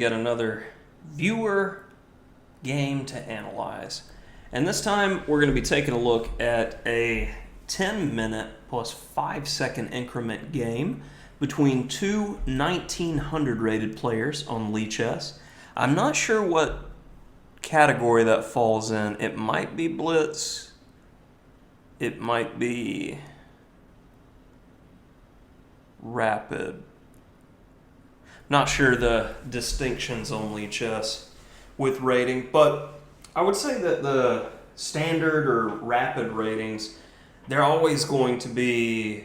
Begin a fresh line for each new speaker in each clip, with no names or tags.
got another viewer game to analyze. And this time we're going to be taking a look at a 10-minute plus 5-second increment game between two 1900 rated players on Lichess. I'm not sure what category that falls in. It might be Blitz. It might be Rapid. Not sure the distinctions on Lichess with rating, but I would say that the standard or rapid ratings, they're always going to be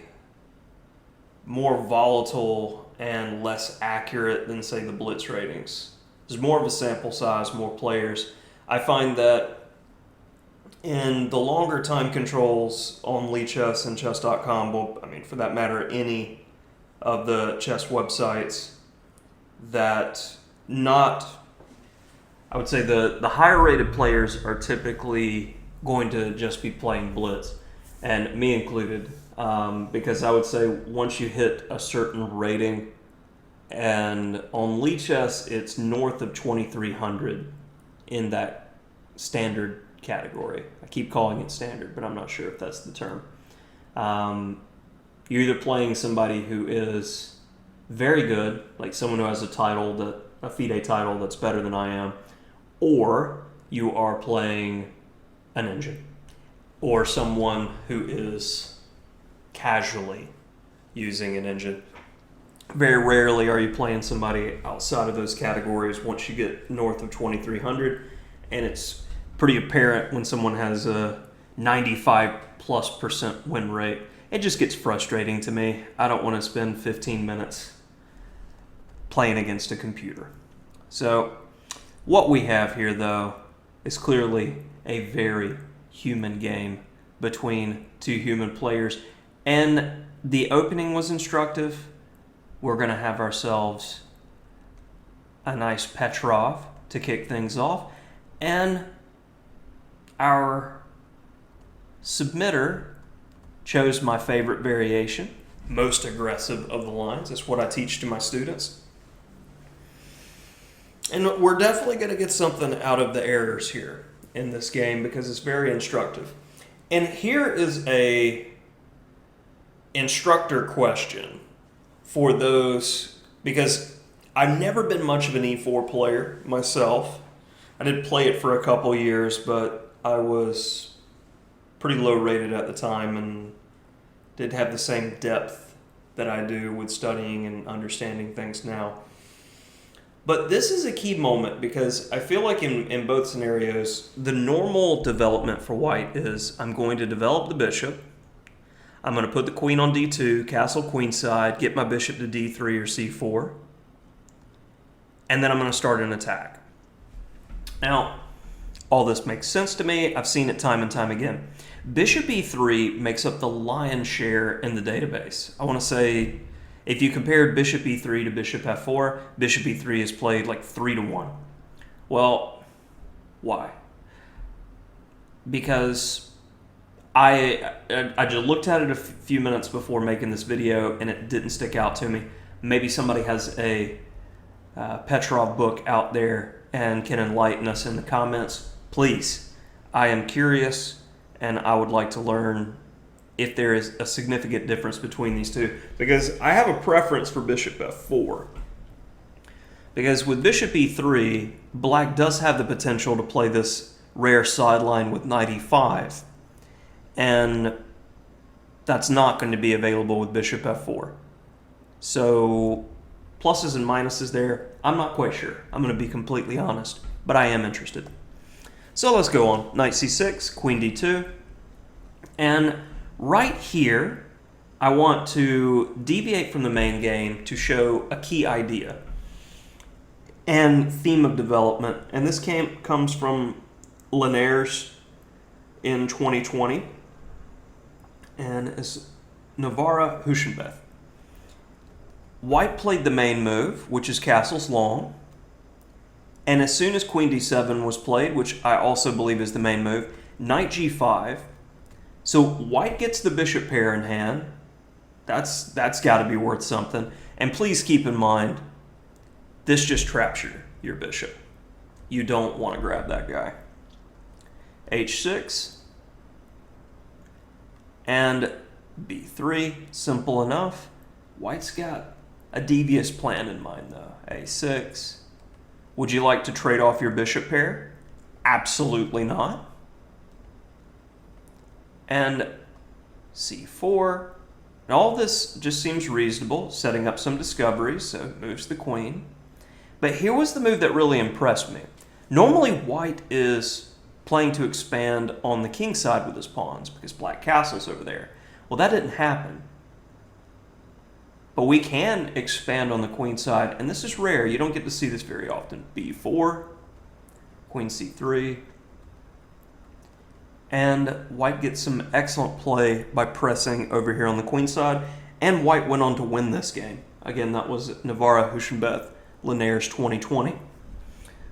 more volatile and less accurate than, say, the Blitz ratings. There's more of a sample size, more players. I find that in the longer time controls on Lichess and chess.com, well, I mean, for that matter, any of the chess websites, that I would say the higher rated players are typically going to just be playing Blitz, and me included, because I would say once you hit a certain rating, and on Lichess it's north of 2300 in that standard category. I keep calling it standard, but I'm not sure if that's the term. You're either playing somebody who is very good, like someone who has a FIDE title that's better than I am, or you are playing an engine, or someone who is casually using an engine. Very rarely are you playing somebody outside of those categories once you get north of 2300, and it's pretty apparent when someone has a 95+% win rate. It just gets frustrating to me. I don't want to spend 15 minutes playing against a computer. So what we have here, though, is clearly a very human game between two human players. And the opening was instructive. We're going to have ourselves a nice Petroff to kick things off. And our submitter chose my favorite variation, most aggressive of the lines. It's what I teach to my students. And we're definitely going to get something out of the errors here in this game because it's very instructive. And here is a instructor question for those, because I've never been much of an E4 player myself. I did play it for a couple years, but I was pretty low rated at the time and didn't have the same depth that I do with studying and understanding things now. But this is a key moment because I feel like in both scenarios, the normal development for white is I'm going to develop the bishop. I'm going to put the queen on d2, castle queenside, get my bishop to d3 or c4, and then I'm going to start an attack. Now, all this makes sense to me. I've seen it time and time again. Bishop e3 makes up the lion's share in the database. I want to say, if you compared bishop e3 to bishop f4, bishop e3 is played like 3-1. Well, why? Because I just looked at it a few minutes before making this video and it didn't stick out to me. Maybe somebody has a Petroff book out there and can enlighten us in the comments. Please, I am curious and I would like to learn if there is a significant difference between these two, because I have a preference for bishop f4. Because with bishop e3, black does have the potential to play this rare sideline with knight e5, and that's not going to be available with bishop f4. So pluses and minuses there, I'm not quite sure. I'm going to be completely honest, but I am interested. So let's go on. Knight c6, queen d2, and right here, I want to deviate from the main game to show a key idea and theme of development. And this comes from Linares in 2020 and is Navarra Huschenbeth. White played the main move, which is castles long. And as soon as queen d7 was played, which I also believe is the main move, knight g5. So white gets the bishop pair in hand. That's got to be worth something. And please keep in mind, this just traps your bishop. You don't want to grab that guy. h6 and b3, simple enough. White's got a devious plan in mind though. a6. Would you like to trade off your bishop pair? Absolutely not. And c4. And all this just seems reasonable, setting up some discoveries, so moves the queen. But here was the move that really impressed me. Normally white is playing to expand on the king side with his pawns because black castle's over there. Well, that didn't happen. But we can expand on the queen side, and this is rare. You don't get to see this very often. b4, queen c3. And white gets some excellent play by pressing over here on the queen side, and white went on to win this game. Again, that was Navarra Huschenbeth Linares 2020.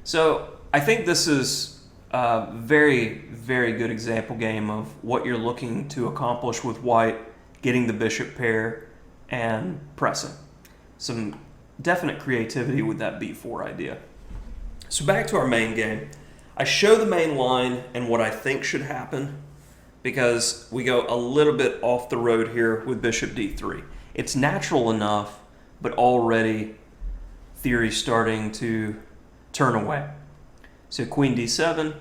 So I think this is a very, very good example game of what you're looking to accomplish with white, getting the bishop pair and pressing. Some definite creativity with that b4 idea. So back to our main game. I show the main line and what I think should happen because we go a little bit off the road here with bishop d3. It's natural enough, but already theory's starting to turn away. So queen d7,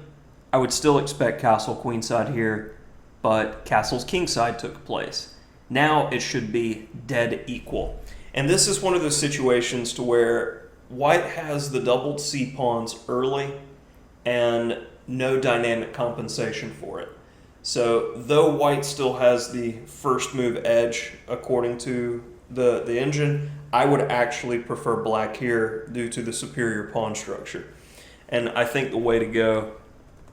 I would still expect castle queenside here, but castle's kingside took place. Now it should be dead equal. And this is one of those situations to where white has the doubled c pawns early and no dynamic compensation for it. So though white still has the first move edge according to the engine, I would actually prefer black here due to the superior pawn structure. And I think the way to go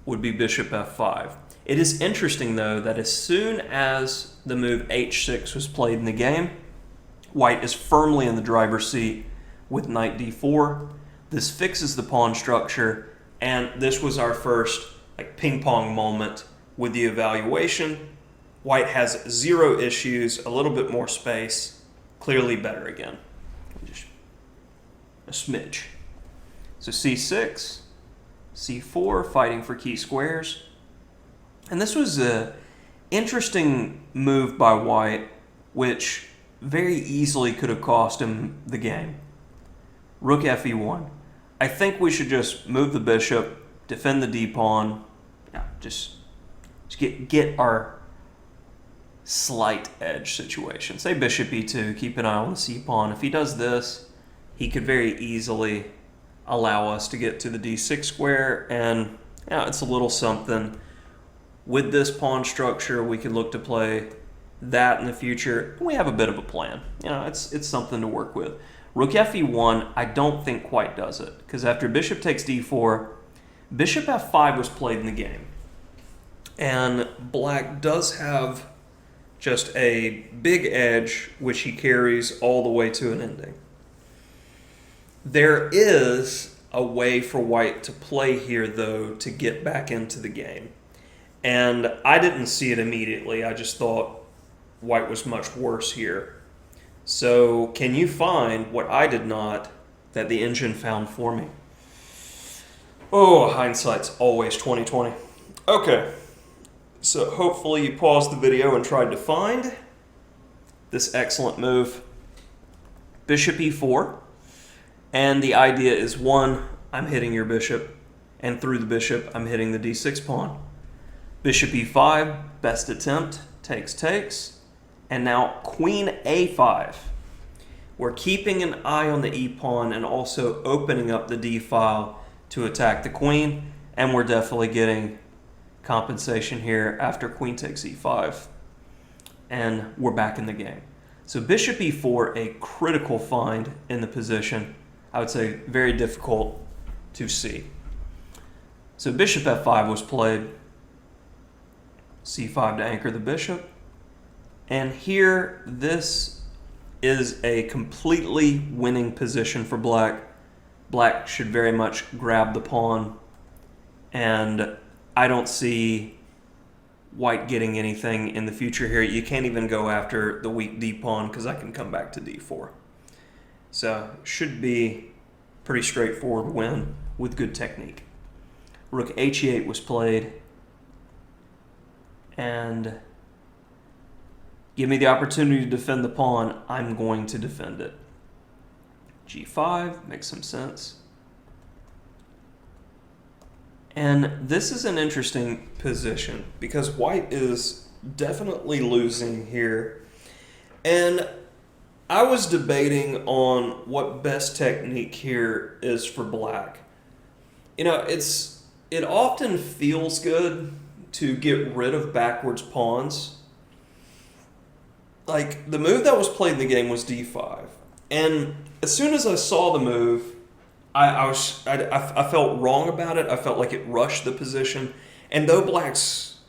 would be bishop f5. It is interesting though that as soon as the move h6 was played in the game, white is firmly in the driver's seat with knight d4. This fixes the pawn structure, and this was our first ping pong moment with the evaluation. White has zero issues, a little bit more space, clearly better again. Just a smidge. So c6, c4, fighting for key squares. And this was an interesting move by white, which very easily could have cost him the game. Rook fe1. I think we should just move the bishop, defend the d-pawn, just get our slight edge situation. Say bishop e2, keep an eye on the c-pawn. If he does this, he could very easily allow us to get to the d6 square, and it's a little something. With this pawn structure, we could look to play that in the future. We have a bit of a plan. It's something to work with. Rook fe1, I don't think quite does it, because after bishop takes d4, bishop f5 was played in the game. And black does have just a big edge, which he carries all the way to an ending. There is a way for white to play here, though, to get back into the game. And I didn't see it immediately. I just thought white was much worse here. So can you find what I did not that the engine found for me? Oh, hindsight's always 20/20. Okay, so hopefully you paused the video and tried to find this excellent move. Bishop e4. And the idea is, one, I'm hitting your bishop, and through the bishop, I'm hitting the d6 pawn. Bishop e5, best attempt, takes. And now queen a5. We're keeping an eye on the e-pawn and also opening up the d-file to attack the queen, and we're definitely getting compensation here after queen takes e5. And we're back in the game. So bishop e4, a critical find in the position. I would say very difficult to see. So bishop f5 was played, c5 to anchor the bishop. And here, this is a completely winning position for black. Black should very much grab the pawn, and I don't see white getting anything in the future here. You can't even go after the weak d pawn because I can come back to d4. So should be Pretty straightforward win with good technique. Rook h8 was played, and give me the opportunity to defend the pawn, I'm going to defend it. g5 makes some sense. And this is an interesting position because white is definitely losing here. And I was debating on what best technique here is for black. You know, it often feels good to get rid of backwards pawns. Like, the move that was played in the game was d5. And as soon as I saw the move, I felt wrong about it. I felt like it rushed the position. And though black's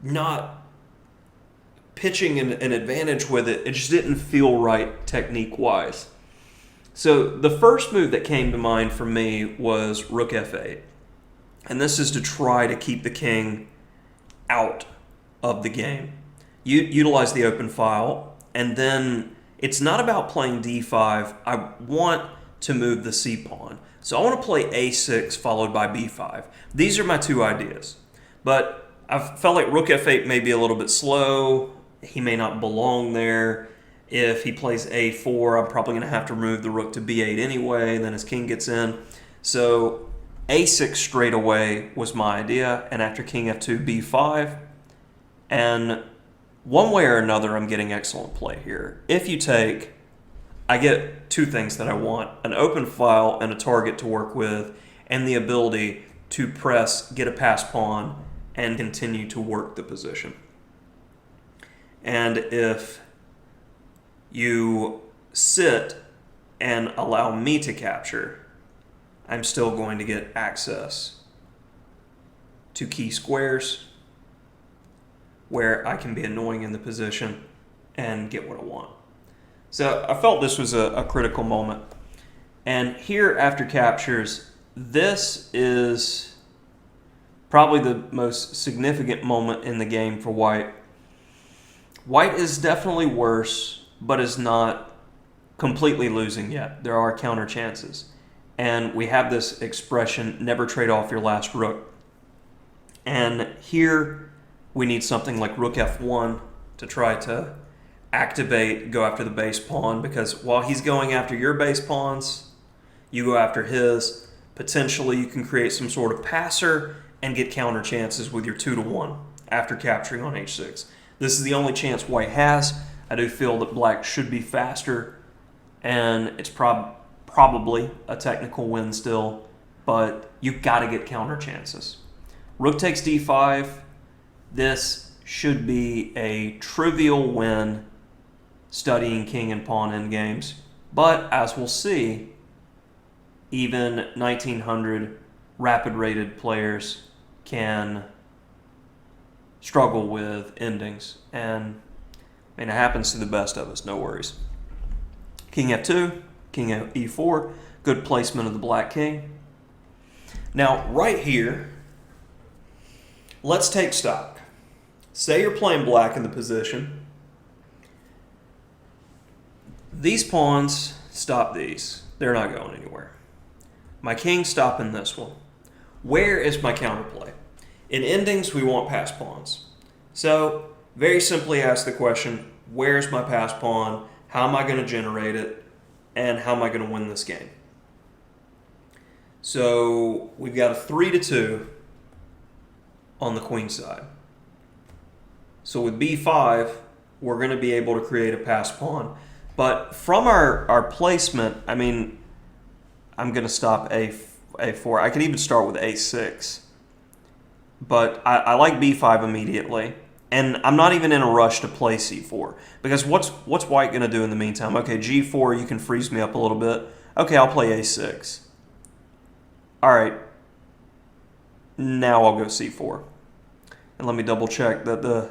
not pitching an advantage with it, it just didn't feel right technique-wise. So the first move that came to mind for me was rook f8. And this is to try to keep the king out of the game. You utilize the open file, and then it's not about playing d5. I want to move the c-pawn. So I want to play a6 followed by b5. These are my two ideas. But I felt like rook f8 may be a little bit slow. He may not belong there. If he plays a4, I'm probably going to have to move the rook to b8 anyway, and then his king gets in. So a6 straight away was my idea, and after king f2, b5. And one way or another, I'm getting excellent play here. If you take, I get two things that I want: an open file and a target to work with, and the ability to press, get a pass pawn, and continue to work the position. And if you sit and allow me to capture, I'm still going to get access to key squares where I can be annoying in the position and get what I want. So I felt this was a critical moment. And here after captures, this is probably the most significant moment in the game for white. White is definitely worse, but is not completely losing yet. There are counter chances. And we have this expression, never trade off your last rook. And here we need something like rook f1 to try to activate, go after the base pawn, because while he's going after your base pawns, you go after his. Potentially you can create some sort of passer and get counter chances with your 2-to-1 after capturing on h6. This is the only chance white has. I do feel that black should be faster, and it's probably a technical win still, but you've got to get counter chances. Rook takes d5. This should be a trivial win studying king and pawn endgames, but as we'll see, even 1900 rapid rated players can struggle with endings, and it happens to the best of us, no worries. King f2, king e4, good placement of the black king. Now right here, let's take stock. Say you're playing black in the position. These pawns stop these. They're not going anywhere. My king's stopping this one. Where is my counterplay? In endings, we want pass pawns. So very simply ask the question, where's my pass pawn? How am I going to generate it? And how am I going to win this game? So we've got a 3-2 on the queen side. So with b5, we're going to be able to create a pass pawn. But from our placement, I mean, I'm going to stop a4. I can even start with a6. But I like b5 immediately. And I'm not even in a rush to play c4. Because what's white going to do in the meantime? Okay, g4, you can freeze me up a little bit. Okay, I'll play a6. All right. Now I'll go c4. And let me double check that the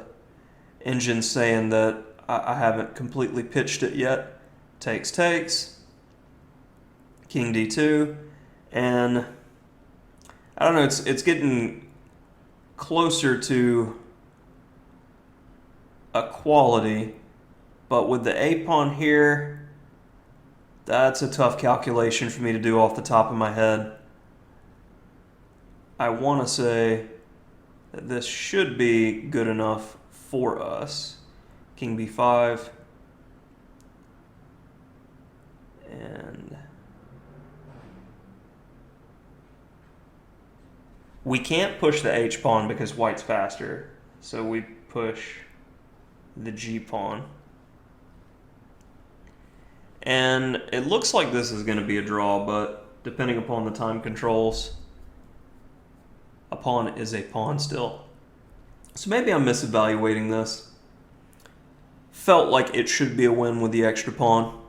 engine's saying that I haven't completely pitched it yet. Takes. King d2. And I don't know, it's getting closer to equality, but with the a pawn here, That's a tough calculation for me to do off the top of my head. I want to say that this should be good enough for us. King b5. And we can't push the h-pawn because white's faster. So we push the g-pawn. And it looks like this is going to be a draw, but depending upon the time controls, a pawn is a pawn still. So maybe I'm misevaluating this. Felt like it should be a win with the extra pawn.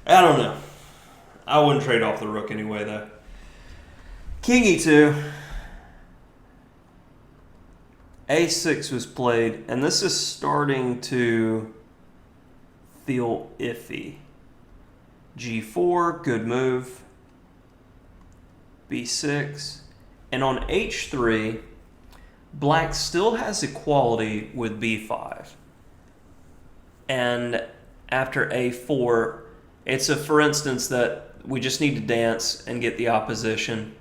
I don't know. I wouldn't trade off the rook anyway, though. King e2. a6 was played, and this is starting to feel iffy. g4, good move. b6. And on h3, black still has equality with b5. And after a4, it's a for instance that we just need to dance and get the opposition.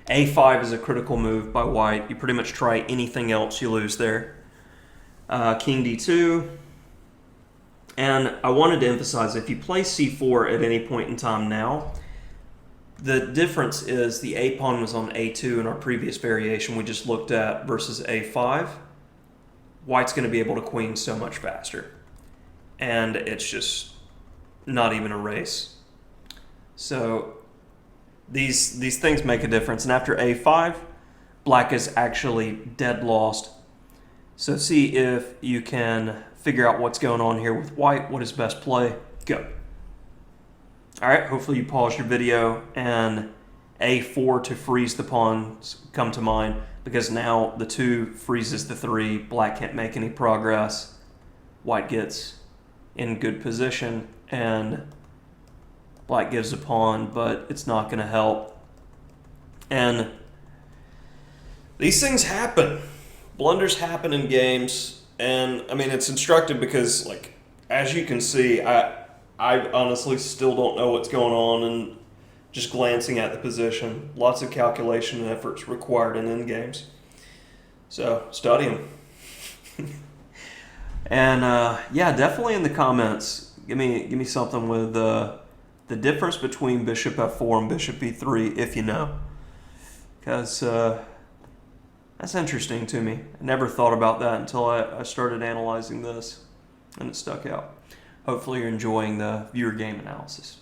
a5 is a critical move by white. You pretty much try anything else, you lose there. King d2. And I wanted to emphasize, if you play c4 at any point in time now, the difference is the a-pawn was on a2 in our previous variation we just looked at versus a5. White's going to be able to queen so much faster. And it's just not even a race. So these things make a difference. And after a5, black is actually dead lost. So see if you can figure out what's going on here with white. What is best play? Go. All right, hopefully you paused your video and a4 to freeze the pawns come to mind, because now the 2 freezes the 3. Black can't make any progress. White gets in good position and black gives a pawn, but it's not going to help. And these things happen. Blunders happen in games, and I mean it's instructive because, like, as you can see, I honestly still don't know what's going on, and just glancing at the position, lots of calculation and efforts required in endgames. So study them. And yeah, definitely in the comments, give me something with the difference between bishop f4 and bishop e3 if you know, because that's interesting to me. I never thought about that until I started analyzing this, and it stuck out. Hopefully you're enjoying the viewer game analysis.